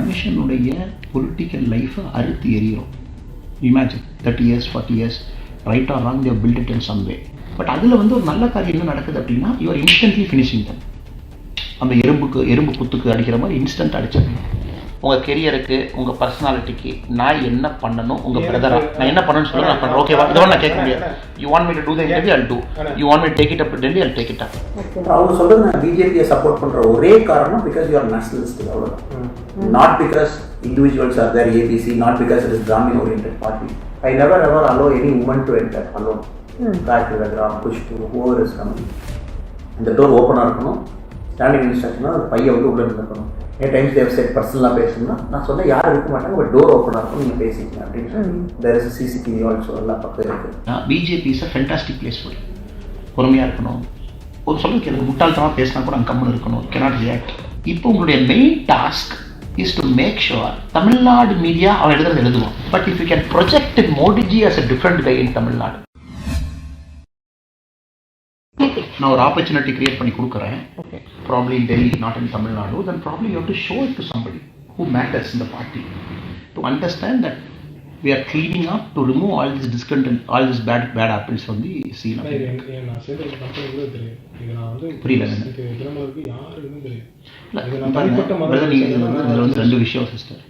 மனுஷனுடைய பொலிட்டிக்கல் லைஃப்பை அறுத்து எறிகிறோம். Imagine 30 years 40 years right or wrong they built it in some way. But அதில் வந்து ஒரு நல்ல காரியம் என்ன நடக்குது அப்படின்னா you are instantly finishing them. அந்த எறும்பு புத்துக்கு அடிக்கிற மாதிரி இன்ஸ்டன்ட் அடிச்சிடணும். உங்கள் கெரியருக்கு, உங்கள் பர்சனாலிட்டிக்கு நான் என்ன பண்ணணும், உங்கள் பிரதரா நான் என்ன பண்ணணும்னு சொல்ல நான் பண்ணுறேன். ஓகேவா? இதோட நான் கேட்க முடியாது. You want me to do the interview, I'll do. You want me take it up to Delhi, I'll take it up. அவங்க சொல்றது நான் பிஜேபியை சப்போர்ட் பண்ணுற ஒரே காரணம் பிகாஸ் யூ ஆர் நேஷனலிஸ்ட். அவ்வளோதான். Not because individuals are their ABC, not because it is Brahmin oriented party. I never ever allow any woman to enter alone. Gayathri Raghuram, Khushbu, whoever is coming. இந்த door ஓப்பனாக இருக்கணும். Standing இன்ஸ்ட்ரக்ஷனா அந்த பையன் வந்து உள்ளே இருக்கணும். ஏன் டைம்ஸ் தேவ் செட் பர்சனலாக பேசணும்னா நான் சொன்னேன் யாரும் இருக்க மாட்டாங்க, பட் டோர் ஓப்பனாக இருக்கும், நீங்கள் பேசிக்கலாம் அப்படின்னு சொல்லி. தேர் இஸ் சிசிடிவி ஆல்சோ எல்லாம் பக்கம் இருக்குது. BJP is a fantastic place for பொறுமையாக இருக்கணும். ஒரு சொல்லுக்கு எனக்கு முட்டாள்தனமாக பேசினா கூட அங்கே கம்முன்னு இருக்கணும், கேனாட் ரியாக்ட். இப்போ உங்களுடைய main task is to make sure Tamil Nadu media அவன் எழுதுவான். But if you can project Modiji as a different guy in Tamil Nadu, நான் ஒரு ஆப்பர்ச்சுனிட்டி கிரியேட் பண்ணி கொடுக்குறேன். Probably in Delhi, not in Tamil Nadu, then probably you have to show it to somebody who matters in the party to understand that we are cleaning up to remove all this discontent, all this bad apples from the scene. நான் சேர்ந்த company கூட தெரியும். இது நான் வந்து புரியல. எனக்கு தினமலருக்கு யாருன்னு தெரியும். இதில் வந்து ரெண்டு விஷயம் sister.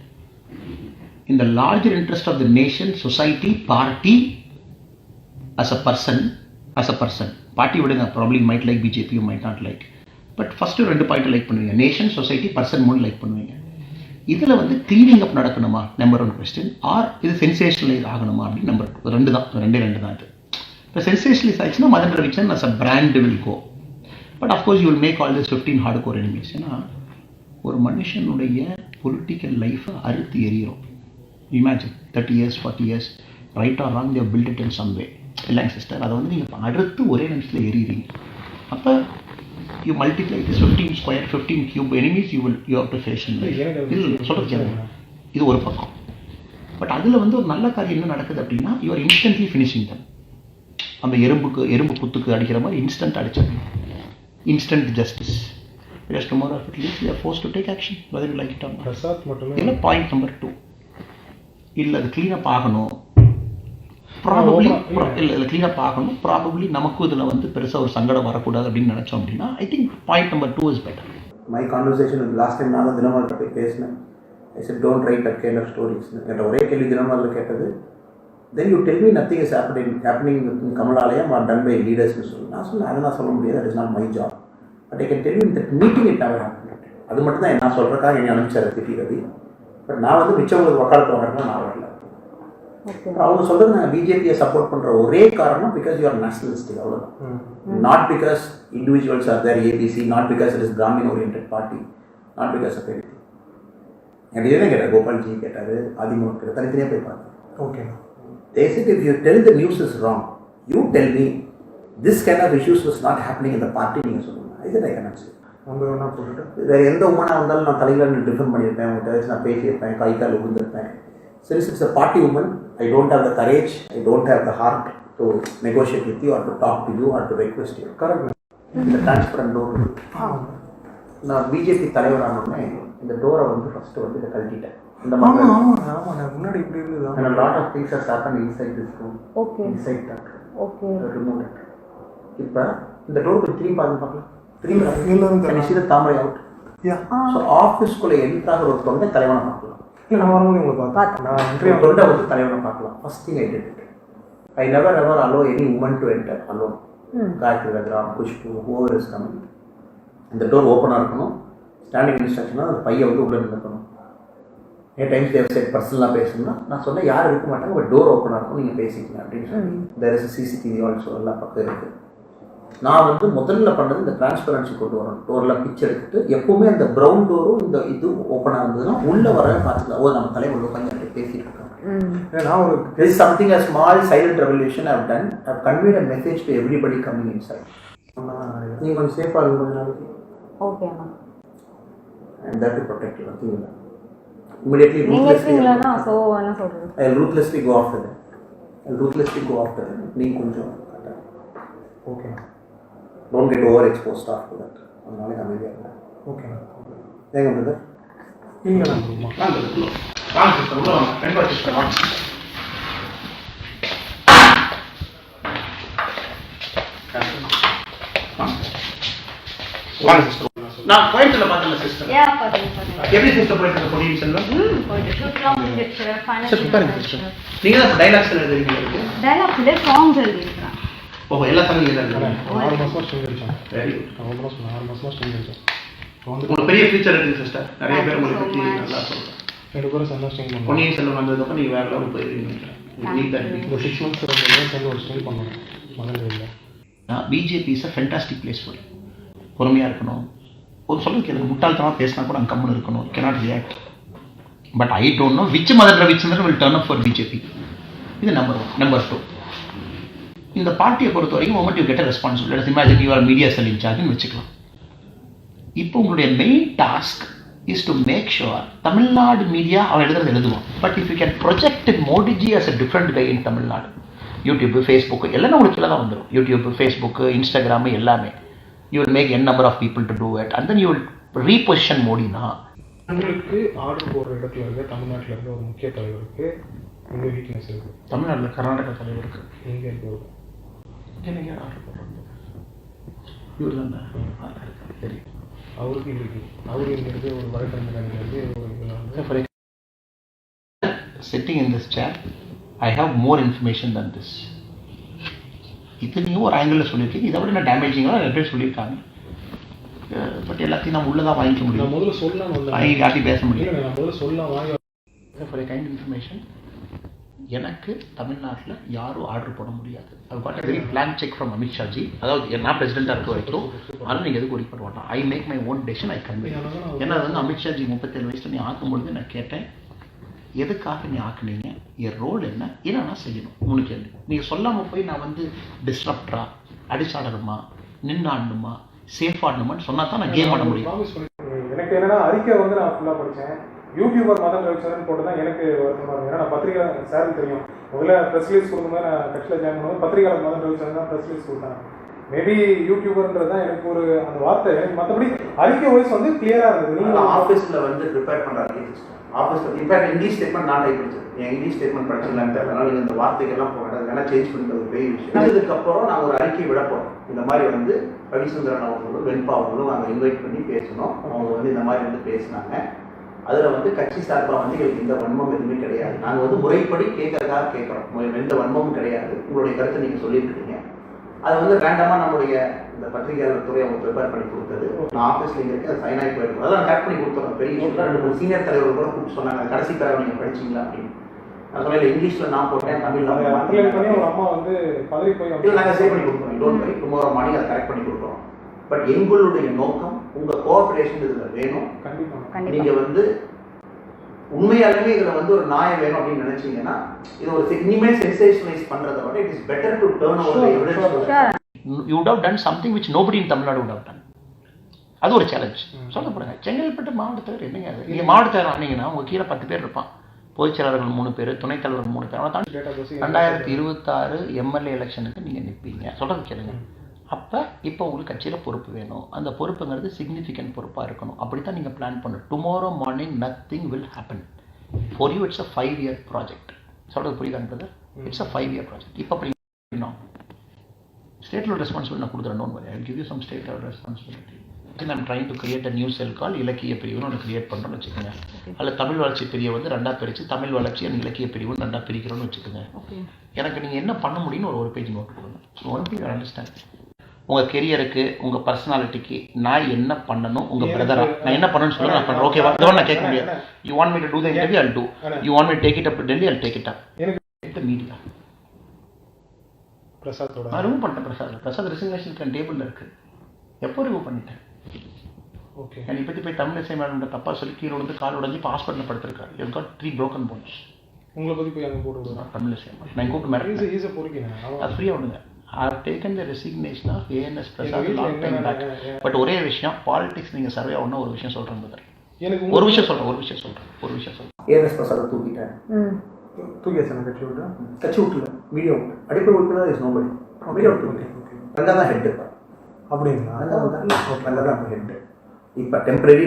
In the larger interest of the nation, society, party, as a person, party விடுங்க, probably you might like BJP, you might not like. But first 2 point like பண்ணுவீங்க. நேஷன், சொசைட்டி, பர்சன் 3 லைக் பண்ணுவீங்க. இதில் வந்து cleaning அப் நடக்கணுமா number 1 question, R இது sensationalise ஆகணுமா அப்படின்னு number 2. ரெண்டு தான் இது. இப்போ சென்சேஷனலைஸ் ஆயிடுச்சுன்னா Madan Ravichandran as a brand will go. But of course you will make all this 15 hard core enemies. ஏன்னா ஒரு மனுஷனுடைய பொலிட்டிக்கல் லைஃப்பை அறுத்து எறிகிறோம். Imagine 30 years 40 years right or wrong they built it in some way. இல்லைங்க சிஸ்டர், அதை வந்து நீங்கள் அடுத்து ஒரே நிமிஷத்தில் எறிகிறீங்க. அப்போ you multiply this 15 square 15 cube enemies you have to face in life. இது ஒரு பக்கம். பட் அதில் வந்து ஒரு நல்ல காரியம் என்ன நடக்குது அப்படின்னா you are instantly finishing them. அந்த எறும்பு புத்துக்கு அடிக்கிற மாதிரி இன்ஸ்டன்ட் அடிச்சிடணும். Instant justice. Because tomorrow at least we are forced to take action whether you like it or not. Prasad மட்டுமே. இதில் பாயிண்ட் நம்பர் 2 இல்லை அது க்ளீனப் ஆகணும். ப்ராபப்ளி இல்லை க்ளீனப் ஆகணும். ப்ராபப்ளி நமக்கும் இதில் வந்து பெருசாக ஒரு சங்கடம் வரக்கூடாது அப்படின்னு நினச்சோம் அப்படின்னா I think point number 2 is better. My conversation last time நான் தினமலர்கிட்ட போய் பேசினேன். I said don't write that kind of stories. என்ற ஒரே கேள்வி தினமலரில் கேட்டது, then you tell me nothing is happening with Kamalalayam or done by லீடர்ஸ்னு சொல்லி. நான் சொன்னேன் அதை நான் சொல்ல முடியாது, that is not my job. But I can tell you that meeting it never happen. அது மட்டும் தான் நான் சொல்கிறக்காக என்னை அனுப்பிச்சார் சிட்டி ரவி. பட் நான் வந்து மிச்சவங்களுக்கு வக்காலத்து வாங்கலாம் நான் வரல. அவங்க சொல்றது நான் பிஜேபியை சப்போர்ட் பண்ற ஒரே காரணம் பிகாஸ் யூ ஆர் நேஷனலிஸ்ட். அவ்வளோதான். Not because individuals are their ABC, not because it is Brahmin oriented party, not because of anything. எனக்கு இதுதான் கேட்டார், கோபால்ஜி கேட்டார், அதிமுக கேட்டார், தனித்தனியாக போய் பார்த்தேன். Okay. They said if you tell the news is wrong, you tell me this kind of issues was not happening in the party. நீங்கள் சொல்லுங்கள். I said I cannot say. நம்ம என்ன போட்டுட்டு வேறு எந்த உமனாக இருந்தாலும் நான் தலையில் டிஃபெண்ட் பண்ணியிருப்பேன், உங்கள்கிட்ட நான் பேசியிருப்பேன், கை கால் விழுந்திருப்பேன். Since it's a party woman, I don't have the courage, I don't have the heart to negotiate with you or to talk to you or to request you. Correct. இந்த டிரான்ஸ்பரண்ட் டோர் நான் BJP தலைவரானோடனே இந்த டோரை வந்து first வந்து இதை கழட்டிட்டேன். இந்த மாதிரி முன்னாடி இப்படி இருந்தது. Lot of things are happen inside this room. Okay. Inside that. Okay. Remove it. இப்போ இந்த டோர் போய் திரும்பி பார்க்கலாம். திரும்பி எல்லாரும் சீத தாமரை அவுட். யா. ஸோ ஆஃபீஸ்க்குள்ளே என்ட்ராக ஒரு தொண்டை தலைவனை பார்க்கலாம். இல்லை நான் வரும்போது உங்களை பார்த்தேன். நான் தொண்டை வந்து தலைவனை பார்க்கலாம். First thing I did it. I never ever allow any woman to enter alone. Gayathri Raghuram, Khushbu, whoever is coming. இந்த டோர் ஓப்பனாக இருக்கணும். ஸ்டாண்டிங் இன்ஸ்ட்ரக்ஷனாக அந்த பையன் வந்து உள்ளே இருக்கணும். ஏன் டைம்ஸ் தேவ் செட் பர்சனலாக பேசணும்னா நான் சொன்னேன் யாரும் இருக்க மாட்டாங்க, பட் டோர் ஓப்பனாக இருக்கும், நீங்கள் பேசிக்கலாம் அப்படின்னு சொல்லி. தேர் இஸ் சிசிடிவி ஆல்சோ எல்லாம் பக்கம் இருக்குது. நான் வந்து முதல்ல பண்ணது இந்த டிரான்ஸ்பரன்சி கொண்டு வரணும். டோரில் பிச் எடுத்துட்டு எப்பவுமே அந்த ப்ரௌன் டோரும் இந்த இது ஓப்பனாக இருந்ததுன்னா உள்ளே வர பார்த்துக்கலாம். ஓ நம்ம தலைவர் உட்காந்து பேசிட்டு இருக்காங்க. நான் ஒரு this is something a small silent revolution I have done. I have conveyed a message to everybody coming inside. நீங்கள் கொஞ்சம் சேஃபாக இருக்கும் கொஞ்ச நாளைக்கு. Okay Anna. And that to protect you. Nothing இல்லை. Immediately I'll ruthlessly go after them. நீங்கள் கொஞ்சம் okay. Don't get overexposed after that. அதனால அமைதியாக இருங்க. ஓகே. ஏங்க பிரதர் இங்கே தான் வருமா? வாங்க சிஸ்டர், உள்ள வாங்க. ரெண்டு சிஸ்டர் வாங்க. வாங்க சிஸ்டர். நான் கோயம்புத்தூர்ல பார்த்தேன் சிஸ்டர். எப்படி சிஸ்டர் போயிட்டு இருக்க பொடியின் செல்வம்? சார் உட்காருங்க சிஸ்டர். நீங்க தான் டைலாக்ஸ் எழுதுறீங்க இருக்கு. டைலாக்ஸ் இல்ல சாங்ஸ் எழுதிருக்கேன். ஓ எல்லா சாங்கும் எழுதுறீங்க. 6 மாசமா ஸ்ட்ரிங் அடிச்சேன். Very good. நான் கூட சொன்னேன் 6 மாசமா ஸ்ட்ரிங் அடிச்சேன். உங்களுக்கு பெரிய ஃபியூச்சர் இருக்கு சிஸ்டர். நிறைய பேர் உங்களுக்கு பத்தி நல்லா சொல்றாங்க. 2 பேரும் சேர்ந்து ஸ்ட்ரிங் பண்ணோம். பொன்னியின் செல்வன் வந்ததுக்கு அப்புறம் நீங்க வேற லெவல் போயிருவீங்க. நீங்க ஒரு 6 months சேர்ந்து ஒரு ஸ்ட்ரிங் பண்ணோம். மகன் இல்லை. BJP is a fantastic place for பொறுமையாக இருக்கணும். ஒரு சொல்லுக்கு எனக்கு முட்டாள்தனமாக பேசினா கூட அங்கே கம்முன்னு இருக்கணும். Cannot react. But I don't know which Madan Ravichandran will turn up for BJP. இது நம்பர் 1. நம்பர் 2, இந்த பார்ட்டியை பொறுத்த வரைக்கும் moment you get a responsibility. Imagine you are media cell இன்சார்ஜ்னு வச்சுக்கலாம். இப்போ உங்களுடைய main task is to make sure Tamil Nadu media அவன் எழுதுவான். But if you can project Modiji as a different guy in Tamil Nadu, YouTube, Facebook எல்லாமே உங்களுக்கு கீழே தான் வந்துடும். யூடியூப், ஃபேஸ்புக், இன்ஸ்டாகிராமு எல்லாமே. You will make n number of people to do it and then you will reposition மோடினா. உங்களுக்கு order போடுற இடத்துல இருக்க தமிழ்நாட்டில் இருக்க ஒரு முக்கிய தலைவருக்கு இந்த வீக்னஸ் இருக்கு. தமிழ்நாட்டில் கர்நாடகா தலைவருக்கு எங்கே இருக்கு? எனக்கு ஆர்டர் போடுறாங்க இவர் தான் சரி. அவருக்கு இருக்கு. அவரு இங்கே இருக்க ஒரு வழக்கறிஞர் ஒரு sitting in this chair I have more information than this. இது நீங்கள் ஒரு ஆங்கிளில் சொல்லியிருக்கீங்க. இதை விட என்ன டேமேஜிங்காக நிறைய பேர் சொல்லியிருக்காங்க. பட் எல்லாத்தையும் நம்ம உள்ளதான் வாங்கிக்க முடியும். நான் முதல்ல சொல்லலாம் வாங்கி காட்டி பேச முடியும். நான் முதல்ல சொல்லலாம் வாங்க. ஃபார் எ கைண்ட் இன்ஃபர்மேஷன், எனக்கு தமிழ்நாட்டில் யாரும் ஆர்டர் போட முடியாது. அது God very plan check from Amit Shah ji. அதாவது நான் பிரசிடென்ட்டாக இருக்க வரைக்கும் ஆனால் நீங்கள் எதுக்கு ஒரி பண்ண மாட்டோம். I make my own decision, I convey. ஏன்னா அது வந்து அமித்ஷாஜி 37 வயசில் நீ ஆக்கும்பொழுது நான் கேட்டேன், எதுக்காக நீ ஆக்குனீங்க, என் ரோல் என்ன, என்னன்னா செய்யணும். உனக்கு கேள்வி. நீங்கள் சொல்லாமல் போய் நான் வந்து டிஸ்டர்ப்டா, அடிச்சாடணுமா, நின்று ஆடணுமா, சேஃப் ஆடணுமான்னு சொன்னா தான் நான் கேம் ஆட முடியும். எனக்கு என்னன்னா அறிக்கை வந்து நான் ஃபுல்லாக படித்தேன். யூடியூபர் மதன் ரவிச்சந்திரன் போட்டு தான் எனக்கு வருத்தமாக இருக்கும். ஏன்னா நான் பத்திரிகை சாருக்கு தெரியும். முதல்ல ப்ரெஸ் ரிலீஸ் கொடுக்கும்போது நான் கட்சியில் ஜாயின் பண்ணும்போது பத்திரிகையாளர் மதன் ரவிச்சந்திரன் தான் ப்ரெஸ் ரிலீஸ் கொடுத்தாங்க. மேபி யூடியூபர்ன்றது தான் எனக்கு ஒரு அந்த வார்த்தை. எனக்கு மற்றபடி அறிக்கை வாய்ஸ் வந்து கிளியராக இருந்தது. நீங்கள் ஆஃபீஸில் வந்து ப்ரிப்பேர் பண்ணுறாங்க. ஆஃபீஸில் இன்ஃபேக்ட் இங்கிலீஷ் ஸ்டேட்மெண்ட் நான் டைப் படிச்சது. என் இங்கிலீஷ் ஸ்டேட்மெண்ட் படிச்சிடலான்னு தெரியல. அதனால் நீங்கள் இந்த வார்த்தைகள்லாம் போக வேண்டாம். வேணால் சேஞ்ச் பண்ணிக்கிறது ஒரு பெரிய விஷயம். இதுக்கப்புறம் நாங்கள் ஒரு அறிக்கை விட போகிறோம். இந்த மாதிரி வந்து ரவிச்சந்திரன் அவர்களும் வெண்பா அவர்களும் நாங்கள் இன்வைட் பண்ணி பேசணும். அவங்க வந்து இந்த மாதிரி வந்து பேசினாங்க. அதில் வந்து கட்சி சார்பாக வந்து எங்களுக்கு இந்த வன்மம் எதுவுமே கிடையாது. நாங்கள் வந்து முறைப்படி கேட்கறதுக்காக கேட்குறோம். எந்த வன்மமும் கிடையாது. உங்களுடைய கருத்தை நீங்கள் சொல்லியிருக்கீங்க. அது வந்து வேண்டாமா நம்முடைய இந்த பத்திரிகையாளர் துறை அவங்க ப்ரிப்பேர் பண்ணி கொடுத்தது. நான் ஆஃபீஸில் இங்கே இருக்க சைன் ஆகி போயிருக்கோம். அதான் கரெக்ட் பண்ணி கொடுத்துறோம். பெரிய விஷயம். 2-3 சீனியர் தலைவர்கள் கூட கூப்பிட்டு சொன்னாங்க, கடைசி பேரை நீங்கள் படிச்சிங்களா அப்படின்னு. நான் சொன்னேன் இங்கிலீஷில் நான் போட்டேன், தமிழில் பண்ணி ஒரு அம்மா வந்து பதவி போய் இல்லை நாங்கள் சேவ் பண்ணி கொடுக்குறோம். டோன்ட் வரி, டுமாரோ மார்னிங் அதை கரெக்ட் பண்ணி கொடுக்குறோம். பட் எங்களுடைய நோக்கம் உங்கள் கோஆப்ரேஷன் இதில் வேணும். கண்டிப்பாக நீங்கள் வந்து உண்மையாலுமே இதில் வந்து ஒரு நியாயம் வேணும் அப்படின்னு நினைச்சீங்கன்னா இது ஒரு இனிமேல் சென்சேஷனலைஸ் பண்றதை விட it is better to turn over the evidence. You would have done something which nobody in Tamil Nadu would have done. அது ஒரு சேலஞ்ச். சொல்ல போறாங்க செங்கல்பட்டு மாவட்டத்தில் என்னங்க அது, நீங்கள் மாவட்டத்தில் வந்தீங்கன்னா உங்கள் கீழே 10 பேர் இருப்பான். பொதுச் செயலாளர்கள் 3 பேர், துணைத் தலைவர்கள் 3 பேர். அவன் தான் 2026 எம்எல்ஏ எலெக்ஷனுக்கு நீங்கள் நிற்பீங்க. சொல்கிறது கேளுங்க. அப்போ இப்போ உங்களுக்கு கட்சியில் பொறுப்பு வேணும். அந்த பொறுப்புங்கிறது சிக்னிஃபிகண்ட் பொறுப்பாக இருக்கணும். அப்படி தான் நீங்கள் பிளான் பண்ணணும். Tomorrow morning nothing will happen for you. It's a 5-year project. சொல்கிறது புரியுதாங்க brother? It's a 5-year project. இப்போ அப்படி ஸ்டேட் லெவல் ரெஸ்பான்சிபிலிட்டி நான் கொடுக்குறேன். I will give you some state level responsibility. I'm trying to create a new cell call இலக்கிய பிரிவுன்னு ஒன்று create பண்ணுறோன்னு வச்சுக்கோங்க. அதில் தமிழ் வளர்ச்சி பிரிவை வந்து 2ஆக பிரித்து தமிழ் வளர்ச்சி அண்ட் இலக்கிய பிரிவுன்னு 2ஆக பிரிக்கிறோன்னு வச்சுக்கோங்க. எனக்கு நீங்கள் என்ன பண்ண முடியும்னு ஒரு பேஜ் நோட் கொடுங்க. ஸோ ஒன் திங் அண்டர்ஸ்டாண்ட், உங்கள் கெரியருக்கு, உங்கள் பர்சனாலிட்டிக்கு நான் என்ன பண்ணணும், உங்கள் பிரதரா நான் என்ன பண்ணணும்னு சொல்லி நான் பண்ணுறேன். ஓகேவா? இதோட நான் கேட்க முடியாது. You want me to do the interview, I'll do. You want me take it up to Delhi, I'll take it up. இந்த மீடியா பிரசாத்தோட நான் ரிமூவ் பண்ணிட்டேன். பிரசாத் ரெசிக்னேஷன் டேபிளில் இருக்குது. எப்போ ரிமூவ் பண்ணிட்டேன்? ஓகே. என்னை பற்றி போய் தமிழிசை மேடம் தப்பாக சொல்லி கீழே விழுந்து கால் உடஞ்சி இப்போ ஹாஸ்பிட்டலில் படுத்திருக்காரு. You got 3 broken bones. உங்களை பற்றி போய் அங்கே போட்டு விடுவேன். தமிழிசை நான் கூப்பிட்டு மேடம் ஈஸியாக பொறுக்கிறேன். அது ஃப்ரீயாக விடுங்க. I have taken the resignation of ANS Prasad long time back. But ஒரே விஷயம், பாலிடிக்ஸ் நீங்கள் சர்வே ஆகணும். ஒரு விஷயம் சொல்கிறேன் பிரதர். எனக்கு ஒரு விஷயம் சொல்கிறேன். ஏஎன்எஸ் பிரசாத் தூக்கிட்டேன். தூக்கியாச்சு நான் கட்சி விட்டு. கட்சி விட்டுல மீடியா விட்டு அடிப்படை உறுப்பினர் இஸ் நோபடி. மீடியா விட்டு ரங்கா தான் ஹெட். அப்படிங்களா? ரங்கா தான் ஹெட். இப்போ டெம்பரரி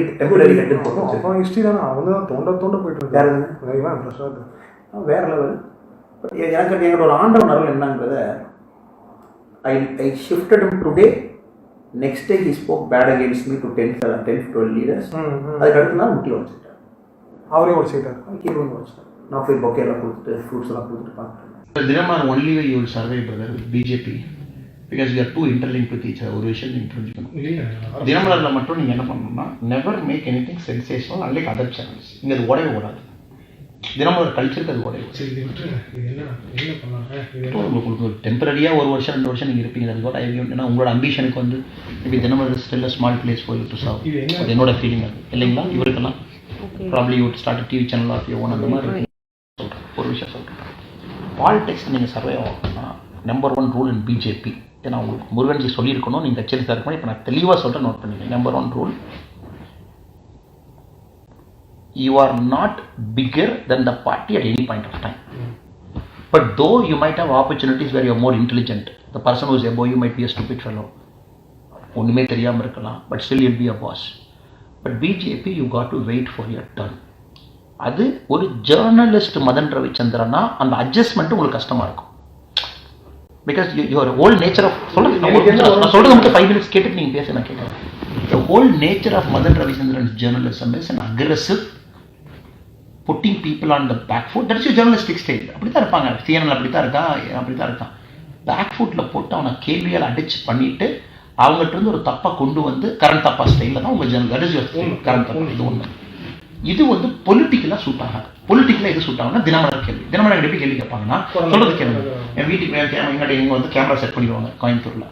ஹெட் போட்டு அவன் ஹிஸ்ட்ரி தானே, அவங்க தான் தோண்ட போயிட்டு வேறு இருக்காரு பிரசாத். வேற லெவல். பட் எனக்கு எங்களோட ஒரு ஆண்டவன் அருள் என்னங்கிறத ஐ shifted him today. Next day he spoke bad against me to 10-12 leaders. அதுக்கு அடுத்த நாள் முக்கிய வச்சுட்டார், அவரே உடச்சிக்கிட்டார். கீழே வச்சுட்டார். நான் போய் பொக்கையெல்லாம் கொடுத்துட்டு ஃப்ரூட்ஸ் எல்லாம் கொடுத்துட்டு பார்த்துட்டேன். Dinamalar only way you will survive, brother, with BJP, because we are too interlinked with each other. ஒரு விஷயம் நீங்கள் புரிஞ்சுக்கணும். தினமலரில் மட்டும் நீங்கள் என்ன பண்ணணும்னா, never make anything sensational unlike other channels. இங்கே அது ஓடவே ஓடாது. தினமலர் கல்ச்சருக்கு அது ஓடவே உங்களுக்கு டெம்பரரியாக 1 வருஷம் 2 வருஷம் நீங்கள் இருப்பீங்க. அது கூட ஏன்னா உங்களோட அம்பிஷனுக்கு வந்து இப்போ Dinamalar still small place for you to serve. அது என்னோட ஃபீலிங் அது இல்லைங்களா? இவருக்கெல்லாம் probably you start TV channel of you own அந்த மாதிரி சொல்கிறேன். ஒரு விஷயம் சொல்கிறேன், பாலிடிக்ஸ் நீங்கள் சர்வே ஆகணும்னா நம்பர் 1 ரூல் இன் பிஜேபி. ஏன்னா உங்களுக்கு முருகன்ஜி சொல்லியிருக்கணும், நீங்கள் கட்சியில் தான் இருக்கணும். இப்போ நான் தெளிவாக சொல்கிறேன், நோட் பண்ணிக்கேன். Number 1 rule, you are not bigger than the party at any point of time. But though you might have opportunities where you are more intelligent, the person who is above you might be a stupid fellow. ஒன்றுமே தெரியாமல் இருக்கலாம், but still you'll be a boss. But BJP, you got to wait for your turn. அது ஒரு journalist Madan ரவிச்சந்திரனா அந்த adjustment உங்களுக்கு கஷ்டமாக இருக்கும். Because your whole nature of சொல்கிறது மட்டும் 5 minutes கேட்டுட்டு நீங்கள் பேச நான் கேட்குறேன். The whole nature of Madan Ravichandran's journalism is an aggressive, putting people on the back foot. That is your journalistic style. அப்படித்தான் இருப்பாங்க. CNN அப்படித்தான் இருக்கான். பேக் ஃபுட்டில் போட்டு அவனை கேள்வியால் அடிச்சு பண்ணிட்டு அவங்ககிட்ட இருந்து ஒரு தப்பை கொண்டு வந்து கரண்ட் தப்பா ஸ்டைலில் தான் உங்கள் Journal. That is your current தப்பா. இது ஒன்று. இது வந்து பொலிட்டிக்கலாக சூட் ஆகாது. பொலிட்டிக்கலாக எது சூட் ஆகும்னா தினமலர் கேள்வி. தினமலர் எப்படி கேள்வி கேட்பாங்கன்னா, சொல்றது கேள்வி. என் வீட்டுக்கு எங்கிட்ட வந்து கேமரா செட் பண்ணிடுவாங்க கோயம்புத்தூரில்.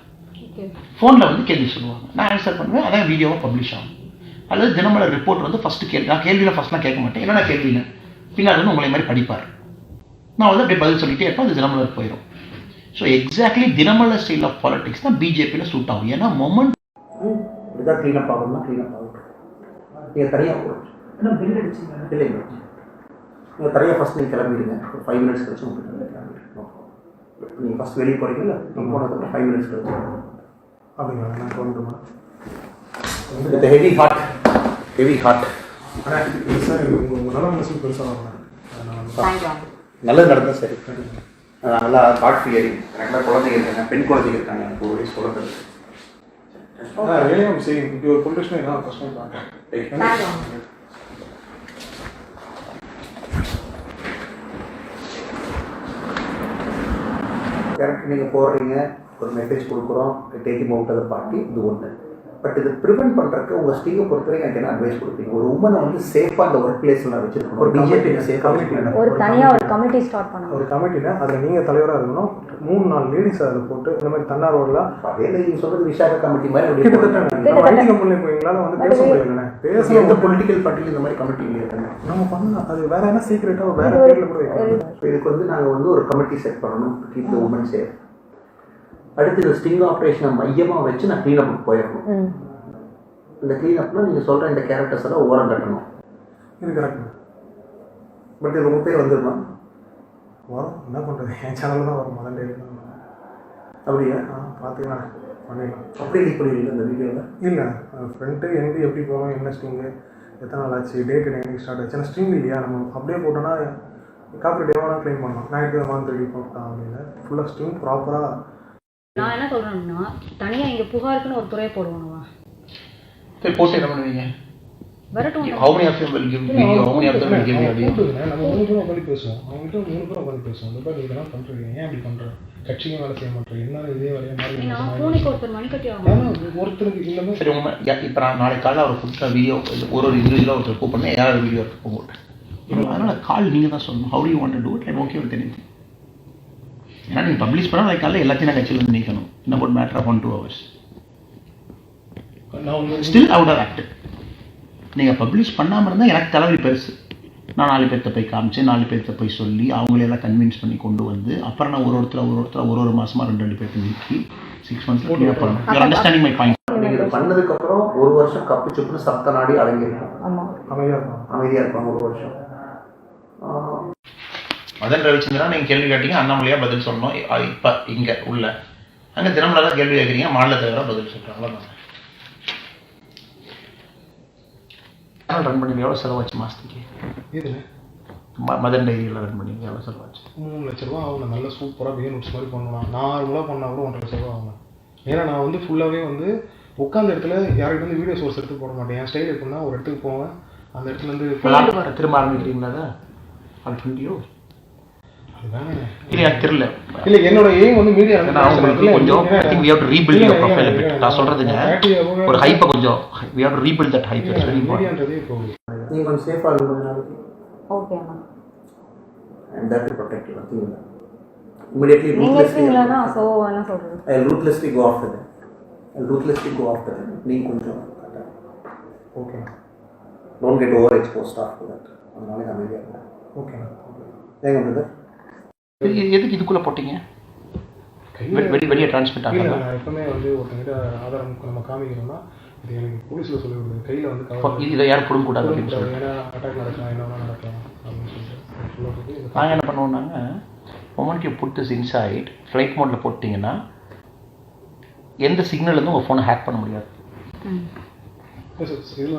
ஃபோனில் வந்து கேள்வி சொல்லுவாங்க, நான் ஆன்சர் பண்ணுவேன். அதான் வீடியோவாக பப்ளிஷ் ஆகும். அல்லது தினமலர் ரிப்போர்ட் வந்து ஃபஸ்ட்டு கேள்வி, நான் கேள்வியில் ஃபஸ்ட்லாம் கேட்க மாட்டேன். என்னென்ன கேள்வின்னு பின்னாடி வந்து உங்களை மாதிரி படிப்பார். நான் வந்து அப்படியே பதில் சொல்லிட்டே இருப்பேன். அது தினமலர் போயிடும். So exactly Dinamalar style of politics தான் பிஜேபியில் சூட் ஆகும். ஏன்னா மொமெண்ட் இப்படிதான் க்ளீனப் ஆகணும்னா க்ளீனப் ஆகும். நீங்கள் தனியாக இல்லைங்க, நீங்கள் தனியாக ஃபஸ்ட் நீங்கள் கிளம்பிடுங்க. ஒரு 5 minutes கழிச்சு உங்களுக்கு கிளம்பிடுங்க. நீங்கள் ஃபஸ்ட் வெளியே போகிறீங்களா, நீங்கள் போனதுக்கப்புறம் 5 minutes கழிச்சு அப்படிங்களா? நான் தோணுமா வித் ஹெவி ஹார்ட். ஆனால் சார் உங்கள் நல்ல மனசு பெருசாக வரலாம். நல்லது நடந்தால் சரி. நல்லா ஹார்ட் ஃபியரிங். எனக்குலாம் குழந்தைங்க இருக்காங்க, பெண் குழந்தைங்க இருக்காங்க. எனக்கு ஒரு வயசு குழந்தை. ரியலியும் சரி, இப்படி ஒரு பொலிட்டிஷன் என்ன கஷ்டம் பார்க்க. கரெக்ட். நீங்கள் போடுறீங்க, ஒரு மெசேஜ் கொடுக்குறோம், taking out of the party, இது ஒன்று. பட் இது ப்ரிவென்ட் பண்ணுறதுக்கு உங்கள் ஸ்டீங்கை பொறுத்த வரைக்கும் எனக்கு என்ன அட்வைஸ் கொடுப்பீங்க? ஒரு உமனை வந்து சேஃபாக அந்த ஒர்க் பிளேஸில் வச்சுருக்கணும். ஒரு பிஜேபி சேஃபாக ஒரு தனியாக ஒரு கமிட்டி ஸ்டார்ட் பண்ணணும். ஒரு கமிட்டியில் அதில் நீங்கள் தலைவராக இருக்கணும். 3-4 லேடிஸ் அதில் போட்டு இந்த மாதிரி தன்னார்வலாம். அதே நீங்கள் சொல்கிறது விசாக கமிட்டி மாதிரி கிட்டத்தட்ட ஐடி கம்பெனியில் இப்போ எங்களால் வந்து பேச முடியலண்ணே. பேச எந்த பொலிட்டிக்கல் பார்ட்டியில் இந்த மாதிரி கமிட்டி இருக்காங்க நம்ம பண்ணலாம். அது வேற என்ன சீக்கிரட்டாக வேற பேரில் கூட வைக்கணும். ஸோ இதுக்கு வந்து நாங்கள் வந்து ஒரு கமிட்டி செட் பண்ணணும், கீப் த உமன் சேஃப். அடுத்து இந்த ஸ்டிங் ஆப்ரேஷனை மையமாக வச்சு நான் க்ளீனப்புக்கு போயிடணும். இந்த க்ளீனப்ல நீங்கள் சொல்கிற இந்த கேரக்டர்ஸ் எல்லாம் ஓரம் கட்டணும். இது கரெக்ட். பட் இது ரொம்ப பேர் வந்துருமா? வரும், என்ன பண்ணுறது, என் சேனலில் தான் வரும். மதன் டெய்லி தான் அப்படியா? பார்த்தீங்கன்னா பண்ணிடலாம். அப்படி லீக் பண்ணிடுவீங்க அந்த வீடியோவில்? இல்லை, ஃப்ரெண்ட்டு எங்கே எப்படி போகணும், என்ன ஸ்ட்ரிங்கு, எத்தனை நாள் ஆச்சு, டேட் என்னைக்கு ஸ்டார்ட் ஆச்சு. ஏன்னா ஸ்ட்ரிங் இல்லையா, நம்ம அப்படியே போட்டோன்னா காப்பி டேவாக க்ளைம் பண்ணலாம். நான் எடுத்து மந்த் ரெடி போட்டான் அப்படின்னு ஃபுல்லாக ஸ்ட்ரிங் ப்ராப்பராக. நான் என்ன சொல்கிறேன்னா, தனியாக இங்கே புகாருக்குன்னு ஒரு துறை போடுவானுவா போட்டு என்ன பண்ணுவீங்க? வரட்டும். How many of them will give video? How many of them will give you audio? நம்ம 3 பேரும் உட்காந்து பேசுவோம். அவங்ககிட்ட 3 பேரும் உட்காந்து பேசுவோம். இந்த மாதிரி இதெல்லாம் பண்ணுறீங்க, ஏன் இப்படி பண்ணுறேன், கட்சியும் வேலை செய்ய மாட்டேன், என்ன இதே வேலையை மாறி நான் பூனைக்கு ஒருத்தர் மணிக்கட்டி ஆகும். ஒருத்தருக்கு இந்த மாதிரி. சரி, இப்போ நான் நாளைக்கு காலையில் அவர் கொடுத்த வீடியோ ஒரு இண்டிவிஜுவலாக ஒருத்தர் கூப்பிடுங்க, யாராவது வீடியோ எடுத்து போட்டேன். அதனால் கால் நீங்கள் தான் சொல்லணும். How you want to do it and okay with anything. ஏன்னா நீங்கள் பப்ளிஷ் பண்ணால் நாளைக்கு காலையில் எல்லாத்தையும் நான் கட்சியில் வந்து நீக்கணும். இன்னும் ஒரு matter of 1-2 hours. Still out of act. நீங்கள் பப்ளிஷ் பண்ணாமல் இருந்தால் எனக்கு தலைவலி பெருசு. நான் 4 பேர்த்த போய் காமிச்சேன், 4 பேர்த்த போய் சொல்லி அவங்களெல்லாம் கன்வின்ஸ் பண்ணி கொண்டு வந்து அப்புறம் நான் ஒரு மாதமாக 2 பேர்த்து நீக்கி 6 months க்ளீனாக பண்ணணும். You understanding my point? நீங்கள் இது பண்ணதுக்கப்புறம் 1 வருஷம் கப்பு சுப்புன்னு சப்த நாடி அடங்கியிருக்கும். ஆமாம், அமைதியாக இருப்பாங்க 1 வருஷம். மதன் ரவிச்சந்திரன் நீங்கள் கேள்வி கேட்டீங்க, அண்ணாமலையாக பதில் சொல்லணும். இப்போ இங்கே உள்ள அங்கே தினமலர் கேள்வி கேட்குறீங்க, மாநில தலைவராக பதில் சொல்கிறேன். அவ்வளோதான். சேனல் ரன் பண்ணி எவ்வளோ செலவாச்சு மாதத்துக்கு? இதுண்ணே மதன் டைரியில் ரன் பண்ணி எவ்வளோ செலவாச்சு? 3 லட்ச ரூபா ஆகும். நல்லா சூப்பராக பிகினர்ஸ் மாதிரி பண்ணலாம். நார்மலாக பண்ணால் கூட 1.5 லட்ச ரூபா ஆகும். ஏன்னா நான் வந்து ஃபுல்லாகவே வந்து உட்காந்த இடத்துல யார்கிட்ட வந்து வீடியோ சோர்ஸ் எடுத்து போட மாட்டேன். என் ஸ்டைல் எப்படின்னா ஒரு இடத்துக்கு போவேன், அந்த இடத்துல இருந்து திரும்ப ஆரம்பிக்கிறீங்களா? அது டுவெண்ட்டியோ அதுதானே இல்லை எனக்கு தெரியல. இல்லை என்னோட எய்ம் வந்து மீடியா அவங்களுக்கு கொஞ்சம் I think we have to rebuild your profile a bit. நான் சொல்கிறதுங்க ஒரு ஹைப்பை கொஞ்சம் we have to rebuild that hype. It's very important. மீடியான்றதே இப்போ நீங்கள் கொஞ்சம் சேஃபாக இருக்கும் கொஞ்ச நாளைக்கு. ஓகேண்ணா. And that will protect you. Nothing. Immediately, நீங்கள் இருக்கீங்களாண்ணா? ஸோ என்ன சொல்கிறது? I'll ruthlessly go after them. நீங்கள் கொஞ்சம் ஓகேண்ணா. Don't get over exposed after that. அதனால நான் அமைதியாக இருந்தேன். ஓகேண்ணா. ஏங்க பிரதர் எதுக்கு இதுக்குள்ளே போட்டீங்க? வெளியே டிரான்ஸ்மிட் இல்லை ஆகலாம். நான் எப்பவுமே வந்து ஒருத்தங்கிட்ட ஆதாரம் நம்ம காமிக்கணும்னா இது எனக்கு போலீஸில் சொல்லி கொடுக்குது. கையில் வந்து கவர் இதை யாரும் பிடுங்கக்கூடாது அப்படின்னு கூடாது. சொல்லிட்டு ஏன்னா அட்டாக் நடக்கலாம், என்ன வேணால் நடக்கலாம் அப்படின்னு சொல்லிட்டு சொல்லுறது. நாங்கள் என்ன பண்ணுவோம்னாங்க, moment you put this inside flight மோடில் போட்டிங்கன்னா எந்த சிக்னல்லேருந்து உங்கள் ஃபோனை ஹேக் பண்ண முடியாது. இல்லை